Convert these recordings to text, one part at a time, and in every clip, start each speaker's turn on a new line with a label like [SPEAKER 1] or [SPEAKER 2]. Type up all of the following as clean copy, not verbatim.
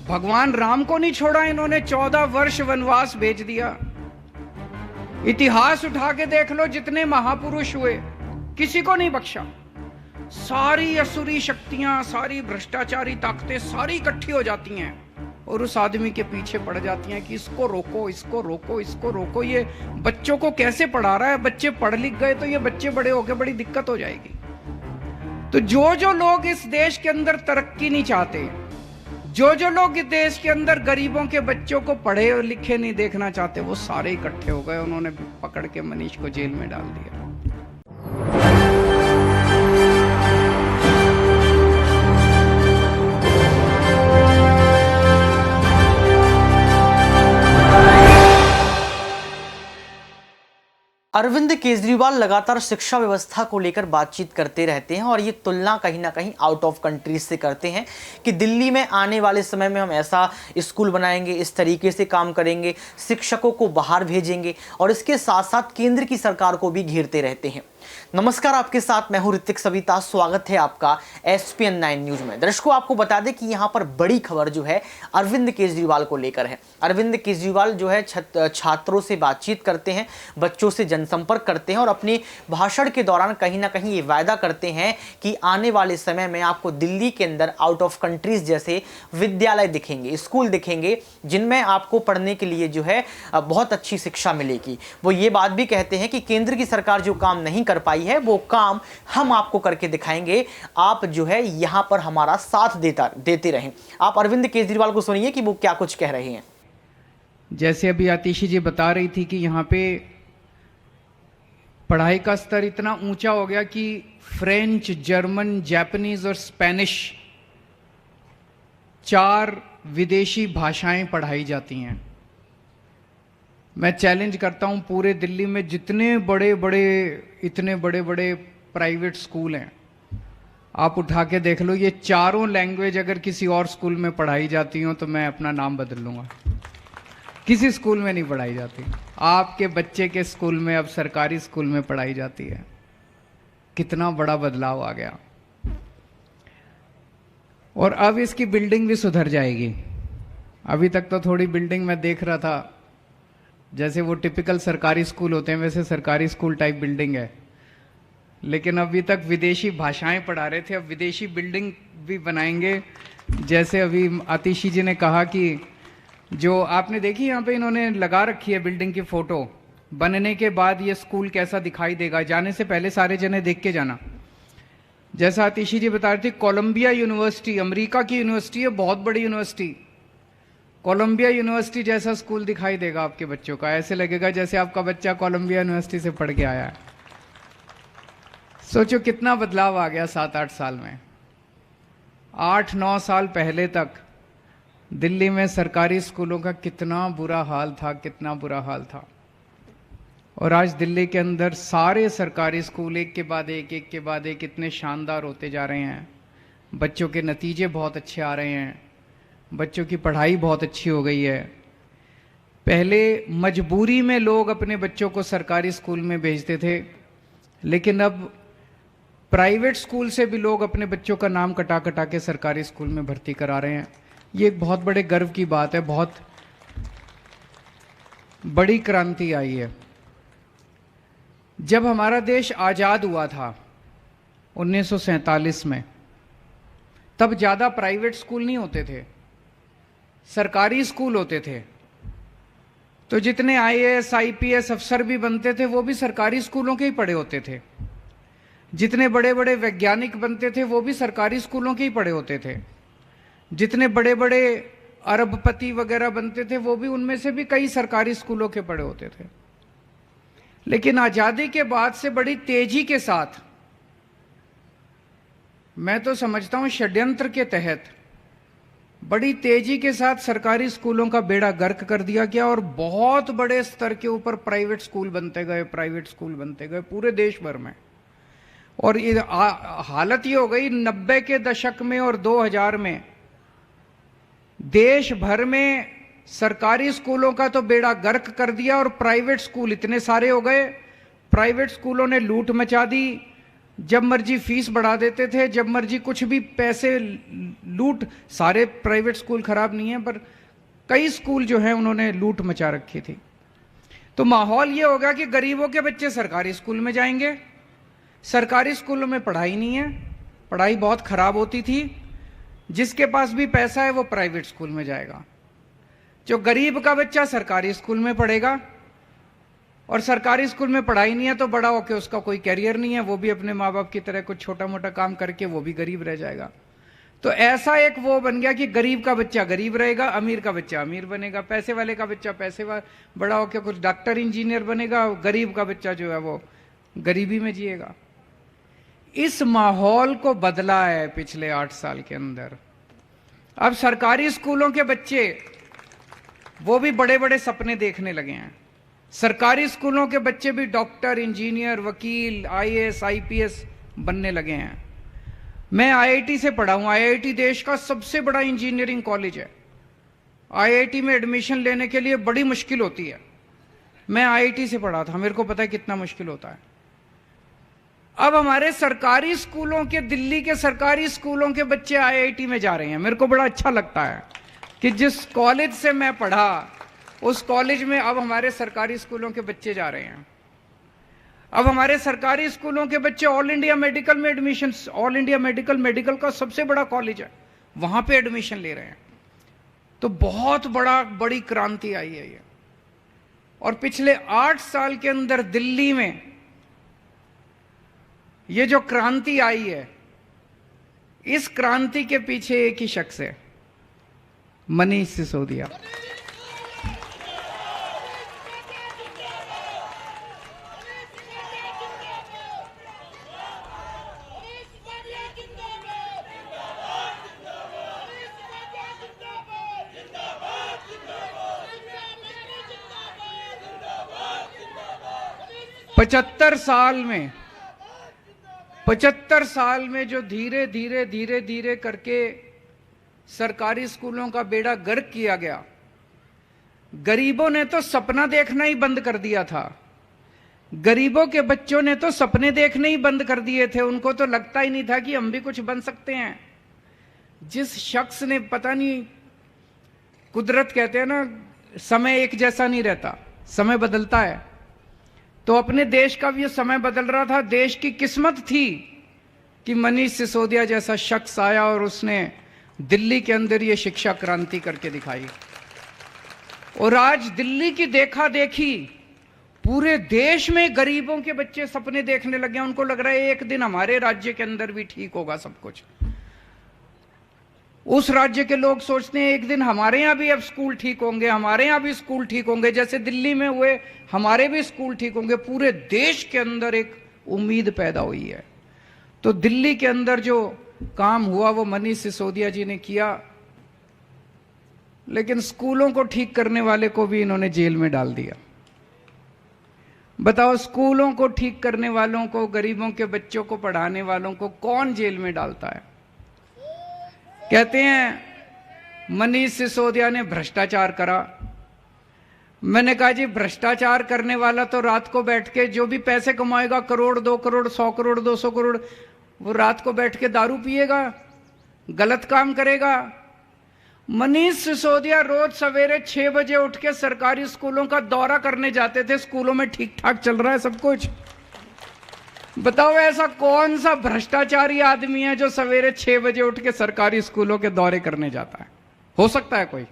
[SPEAKER 1] भगवान राम को नहीं छोड़ा इन्होंने, 14 वर्ष वनवास भेज दिया। इतिहास उठा के देख लो, जितने महापुरुष हुए किसी को नहीं बख्शा। सारी असुरी शक्तियां, सारी भ्रष्टाचारी ताकतें सारी इकट्ठी हो जाती हैं और उस आदमी के पीछे पड़ जाती हैं कि इसको रोको, इसको रोको, इसको रोको। ये बच्चों को कैसे पढ़ा रहा है? बच्चे पढ़ लिख गए तो ये बच्चे बड़े होकर बड़ी दिक्कत हो जाएगी। तो जो लोग इस देश के अंदर तरक्की नहीं चाहते, जो लोग इस देश के अंदर गरीबों के बच्चों को पढ़े और लिखे नहीं देखना चाहते, वो सारे इकट्ठे हो गए। उन्होंने पकड़ के मनीष को जेल में डाल दिया।
[SPEAKER 2] अरविंद केजरीवाल लगातार शिक्षा व्यवस्था को लेकर बातचीत करते रहते हैं और ये तुलना कहीं ना कहीं आउट ऑफ कंट्रीज से करते हैं कि दिल्ली में आने वाले समय में हम ऐसा स्कूल बनाएंगे, इस तरीके से काम करेंगे, शिक्षकों को बाहर भेजेंगे और इसके साथ साथ केंद्र की सरकार को भी घेरते रहते हैं। नमस्कार, आपके साथ मैं हूं ऋतिक सविता। स्वागत है आपका SPN 9 न्यूज में। दर्शकों, आपको बता दें कि यहां पर बड़ी खबर जो है अरविंद केजरीवाल को लेकर है। अरविंद केजरीवाल जो है छात्रों से बातचीत करते हैं, बच्चों से जनसंपर्क करते हैं और अपने भाषण के दौरान कहीं ना कहीं ये वायदा करते हैं कि आने वाले समय में आपको दिल्ली के अंदर आउट ऑफ कंट्रीज जैसे विद्यालय दिखेंगे, स्कूल दिखेंगे, जिनमें आपको पढ़ने के लिए जो है बहुत अच्छी शिक्षा मिलेगी। वो ये बात भी कहते हैं कि केंद्र की सरकार जो काम नहीं कर पाई है वो काम हम आपको करके दिखाएंगे, आप जो है यहां पर हमारा साथ देते रहें। आप अरविंद केजरीवाल को सुनिए कि वो क्या कुछ कह रहे हैं।
[SPEAKER 1] जैसे अभी आतिशी जी बता रही थी कि यहां पे पढ़ाई का स्तर इतना ऊंचा हो गया कि फ्रेंच, जर्मन, जापानीज और स्पेनिश 4 विदेशी भाषाएं पढ़ाई जाती हैं। मैं चैलेंज करता हूं, पूरे दिल्ली में जितने इतने बड़े बड़े प्राइवेट स्कूल हैं, आप उठा के देख लो, ये 4 लैंग्वेज अगर किसी और स्कूल में पढ़ाई जाती हो तो मैं अपना नाम बदल लूंगा। किसी स्कूल में नहीं पढ़ाई जाती। आपके बच्चे के स्कूल में अब सरकारी स्कूल में पढ़ाई जाती है। कितना बड़ा बदलाव आ गया। और अब इसकी बिल्डिंग भी सुधर जाएगी। अभी तक तो थोड़ी बिल्डिंग मैं देख रहा था, जैसे वो टिपिकल सरकारी स्कूल होते हैं वैसे सरकारी स्कूल टाइप बिल्डिंग है, लेकिन अभी तक विदेशी भाषाएं पढ़ा रहे थे, अब विदेशी बिल्डिंग भी बनाएंगे। जैसे अभी आतिशी जी ने कहा कि जो आपने देखी यहाँ पे इन्होंने लगा रखी है बिल्डिंग की फोटो, बनने के बाद ये स्कूल कैसा दिखाई देगा, जाने से पहले सारे जने देख के जाना। जैसा आतिशी जी बता रही थी, कोलंबिया यूनिवर्सिटी अमेरिका की यूनिवर्सिटी है, बहुत बड़ी यूनिवर्सिटी। कोलंबिया यूनिवर्सिटी जैसा स्कूल दिखाई देगा आपके बच्चों का, ऐसे लगेगा जैसे आपका बच्चा कोलंबिया यूनिवर्सिटी से पढ़ के आया है। सोचो कितना बदलाव आ गया 7-8 साल में। 8-9 साल पहले तक दिल्ली में सरकारी स्कूलों का कितना बुरा हाल था, कितना बुरा हाल था। और आज दिल्ली के अंदर सारे सरकारी स्कूल एक के बाद एक इतने शानदार होते जा रहे हैं। बच्चों के नतीजे बहुत अच्छे आ रहे हैं, बच्चों की पढ़ाई बहुत अच्छी हो गई है। पहले मजबूरी में लोग अपने बच्चों को सरकारी स्कूल में भेजते थे, लेकिन अब प्राइवेट स्कूल से भी लोग अपने बच्चों का नाम कटा कटा के सरकारी स्कूल में भर्ती करा रहे हैं। ये एक बहुत बड़े गर्व की बात है, बहुत बड़ी क्रांति आई है। जब हमारा देश आजाद हुआ था 1947 में, तब ज्यादा प्राइवेट स्कूल नहीं होते थे, सरकारी स्कूल होते थे। तो जितने IAS IPS अफसर भी बनते थे वो भी सरकारी स्कूलों के ही पढ़े होते थे। जितने बड़े बड़े वैज्ञानिक बनते थे वो भी सरकारी स्कूलों के ही पढ़े होते थे। जितने बड़े बड़े अरबपति वगैरह बनते थे वो भी उनमें से भी कई सरकारी स्कूलों के पढ़े होते थे। लेकिन आजादी के बाद से बड़ी तेजी के साथ, मैं तो समझता हूं षड्यंत्र के तहत, बड़ी तेजी के साथ सरकारी स्कूलों का बेड़ा गर्क कर दिया गया और बहुत बड़े स्तर के ऊपर प्राइवेट स्कूल बनते गए पूरे देश भर में। और हालत ये हो गई 90 के दशक में और 2000 में देश भर में सरकारी स्कूलों का तो बेड़ा गर्क कर दिया और प्राइवेट स्कूल इतने सारे हो गए। प्राइवेट स्कूलों ने लूट मचा दी, जब मर्जी फीस बढ़ा देते थे, जब मर्जी कुछ भी पैसे लूट। सारे प्राइवेट स्कूल खराब नहीं है, पर कई स्कूल जो हैं उन्होंने लूट मचा रखी थी। तो माहौल ये होगा कि गरीबों के बच्चे सरकारी स्कूल में जाएंगे। सरकारी स्कूलों में पढ़ाई नहीं है, पढ़ाई बहुत खराब होती थी। जिसके पास भी पैसा है वो प्राइवेट स्कूल में जाएगा। जो गरीब का बच्चा सरकारी स्कूल में पढ़ेगा, और सरकारी स्कूल में पढ़ाई नहीं है तो बड़ा होकर उसका कोई कैरियर नहीं है, वो भी अपने माँ बाप की तरह कुछ छोटा मोटा काम करके वो भी गरीब रह जाएगा। तो ऐसा एक वो बन गया कि गरीब का बच्चा गरीब रहेगा, अमीर का बच्चा अमीर बनेगा, पैसे वाले का बच्चा बड़ा होकर कुछ डॉक्टर इंजीनियर बनेगा, गरीब का बच्चा जो है वो गरीबी में जिएगा। इस माहौल को बदला है पिछले 8 साल के अंदर। अब सरकारी स्कूलों के बच्चे वो भी बड़े बड़े सपने देखने लगे हैं। सरकारी स्कूलों के बच्चे भी डॉक्टर, इंजीनियर, वकील, आईएएस, आईपीएस बनने लगे हैं। मैं आईआईटी से पढ़ा हूं। आईआईटी देश का सबसे बड़ा इंजीनियरिंग कॉलेज है। आईआईटी में एडमिशन लेने के लिए बड़ी मुश्किल होती है। मैं आईआईटी से पढ़ा था, मेरे को पता है कितना मुश्किल होता है। अब हमारे सरकारी स्कूलों के, दिल्ली के सरकारी स्कूलों के बच्चे आईआईटी में जा रहे हैं। मेरे को बड़ा अच्छा लगता है कि जिस कॉलेज से मैं पढ़ा उस कॉलेज में अब हमारे सरकारी स्कूलों के बच्चे जा रहे हैं। अब हमारे सरकारी स्कूलों के बच्चे ऑल इंडिया मेडिकल में एडमिशन, ऑल इंडिया मेडिकल का सबसे बड़ा कॉलेज है, वहां पे एडमिशन ले रहे हैं। तो बहुत बड़ी क्रांति आई है ये। और पिछले 8 साल के अंदर दिल्ली में ये जो क्रांति आई है, इस क्रांति के पीछे एक ही शख्स है, मनीष सिसोदिया। पचहत्तर साल में जो धीरे धीरे करके सरकारी स्कूलों का बेड़ा गर्क किया गया। गरीबों ने तो सपना देखना ही बंद कर दिया था। गरीबों के बच्चों ने तो सपने देखने ही बंद कर दिए थे। उनको तो लगता ही नहीं था कि हम भी कुछ बन सकते हैं। जिस शख्स ने, पता नहीं, कुदरत कहते हैं ना, समय एक जैसा नहीं रहता, समय बदलता है। तो अपने देश का भी ये समय बदल रहा था। देश की किस्मत थी कि मनीष सिसोदिया जैसा शख्स आया और उसने दिल्ली के अंदर ये शिक्षा क्रांति करके दिखाई। और आज दिल्ली की देखा देखी पूरे देश में गरीबों के बच्चे सपने देखने लगे हैं। उनको लग रहा है एक दिन हमारे राज्य के अंदर भी ठीक होगा सब कुछ। उस राज्य के लोग सोचते हैं एक दिन हमारे यहां भी अब स्कूल ठीक होंगे, हमारे यहां भी स्कूल ठीक होंगे, जैसे दिल्ली में हुए हमारे भी स्कूल ठीक होंगे। पूरे देश के अंदर एक उम्मीद पैदा हुई है। तो दिल्ली के अंदर जो काम हुआ वो मनीष सिसोदिया जी ने किया। लेकिन स्कूलों को ठीक करने वाले को भी इन्होंने जेल में डाल दिया। बताओ, स्कूलों को ठीक करने वालों को, गरीबों के बच्चों को पढ़ाने वालों को कौन जेल में डालता है? कहते हैं मनीष सिसोदिया ने भ्रष्टाचार करा। मैंने कहा जी, भ्रष्टाचार करने वाला तो रात को बैठ के जो भी पैसे कमाएगा, करोड़, 2 करोड़, 100 करोड़, 200 करोड़, वो रात को बैठ के दारू पिएगा, गलत काम करेगा। मनीष सिसोदिया रोज सवेरे 6 बजे उठ के सरकारी स्कूलों का दौरा करने जाते थे। स्कूलों में ठीक ठाक चल रहा है सब कुछ। बताओ, ऐसा कौन सा भ्रष्टाचारी आदमी है जो सवेरे 6 बजे उठ के सरकारी स्कूलों के दौरे करने जाता है? हो सकता है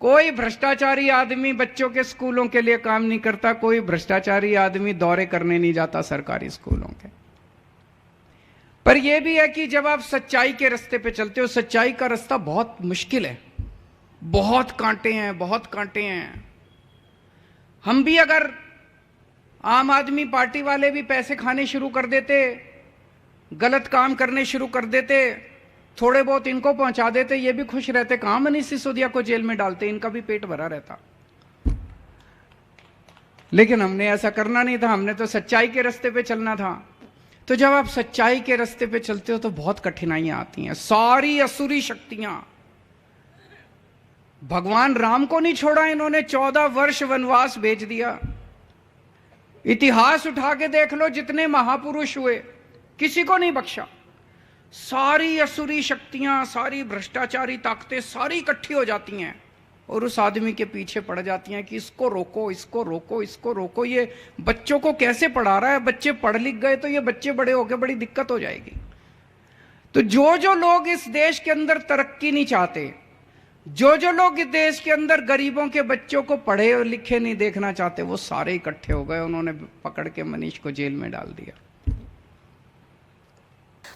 [SPEAKER 1] कोई भ्रष्टाचारी आदमी बच्चों के स्कूलों के लिए काम नहीं करता। कोई भ्रष्टाचारी आदमी दौरे करने नहीं जाता सरकारी स्कूलों के। पर यह भी है कि जब आप सच्चाई के रास्ते पे चलते हो, सच्चाई का रास्ता बहुत मुश्किल है, बहुत कांटे हैं। हम भी अगर, आम आदमी पार्टी वाले भी पैसे खाने शुरू कर देते, गलत काम करने शुरू कर देते, थोड़े बहुत इनको पहुंचा देते, ये भी खुश रहते। कहां मनीष सिसोदिया को जेल में डालते, इनका भी पेट भरा रहता। लेकिन हमने ऐसा करना नहीं था। हमने तो सच्चाई के रास्ते पे चलना था। तो जब आप सच्चाई के रास्ते पे चलते हो तो बहुत कठिनाइयां आती हैं। सारी असुरी शक्तियां, भगवान राम को नहीं छोड़ा इन्होंने, 14 वर्ष वनवास भेज दिया। इतिहास उठा के देख लो, जितने महापुरुष हुए किसी को नहीं बख्शा। सारी असुरी शक्तियां, सारी भ्रष्टाचारी ताकतें सारी इकट्ठी हो जाती हैं और उस आदमी के पीछे पड़ जाती हैं कि इसको रोको, इसको रोको, इसको रोको। ये बच्चों को कैसे पढ़ा रहा है? बच्चे पढ़ लिख गए तो ये बच्चे बड़े होके बड़ी दिक्कत हो जाएगी। तो जो जो लोग इस देश के अंदर तरक्की नहीं चाहते, जो जो लोग इस देश के अंदर गरीबों के बच्चों को पढ़े और लिखे नहीं देखना चाहते, वो सारे इकट्ठे हो गए। उन्होंने पकड़ के मनीष को जेल में डाल दिया।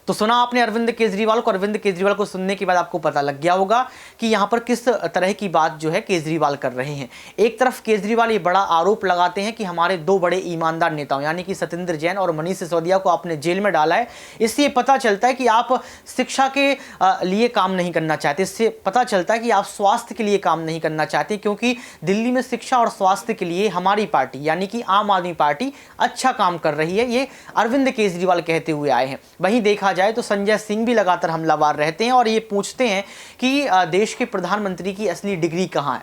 [SPEAKER 2] तो सुना आपने अरविंद केजरीवाल को। अरविंद केजरीवाल को सुनने के बाद आपको पता लग गया होगा कि यहां पर किस तरह की बात जो है केजरीवाल कर रहे हैं। एक तरफ केजरीवाल ये बड़ा आरोप लगाते हैं कि हमारे दो बड़े ईमानदार नेताओं यानी कि सत्येंद्र जैन और मनीष सिसोदिया को आपने जेल में डाला है। इससे ये पता चलता है कि आप शिक्षा के लिए काम नहीं करना चाहते। इससे पता चलता है कि आप स्वास्थ्य के लिए काम नहीं करना चाहते, क्योंकि दिल्ली में शिक्षा और स्वास्थ्य के लिए हमारी पार्टी यानी कि आम आदमी पार्टी अच्छा काम कर रही है, ये अरविंद केजरीवाल कहते हुए आए हैं। वहीं देखा जाए तो संजय सिंह भी लगातार हमलावर रहते हैं और ये पूछते हैं कि देश के प्रधानमंत्री की असली डिग्री कहां है।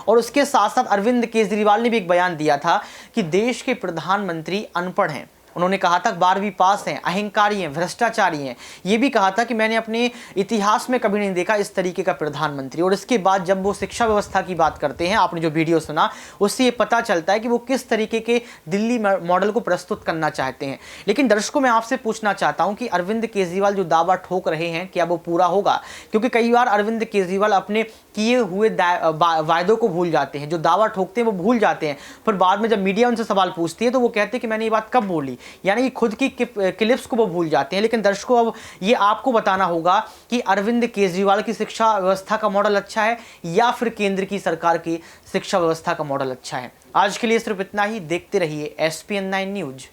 [SPEAKER 2] और उसके साथ साथ अरविंद केजरीवाल ने भी एक बयान दिया था कि देश के प्रधानमंत्री अनपढ़ हैं। उन्होंने कहा था 12वीं पास हैं, अहंकारी हैं, भ्रष्टाचारी हैं। ये भी कहा था कि मैंने अपने इतिहास में कभी नहीं देखा इस तरीके का प्रधानमंत्री। और इसके बाद जब वो शिक्षा व्यवस्था की बात करते हैं, आपने जो वीडियो सुना उससे ये पता चलता है कि वो किस तरीके के दिल्ली मॉडल को प्रस्तुत करना चाहते हैं। लेकिन दर्शकों, मैं आपसे पूछना चाहता हूं कि अरविंद केजरीवाल जो दावा ठोक रहे हैं क्या वो पूरा होगा? क्योंकि कई बार अरविंद केजरीवाल अपने किए हुए वायदों को भूल जाते हैं। जो दावा ठोकते हैं वो भूल जाते हैं, फिर बाद में जब मीडिया उनसे सवाल पूछती है तो वो कहते हैं कि मैंने ये बात कब बोली, यानी कि खुद की क्लिप्स को वो भूल जाते हैं। लेकिन दर्शकों, अब ये आपको बताना होगा कि अरविंद केजरीवाल की शिक्षा व्यवस्था का मॉडल अच्छा है या फिर केंद्र की सरकार की शिक्षा व्यवस्था का मॉडल अच्छा है। आज के लिए सिर्फ इतना ही। देखते रहिए SPN9 न्यूज।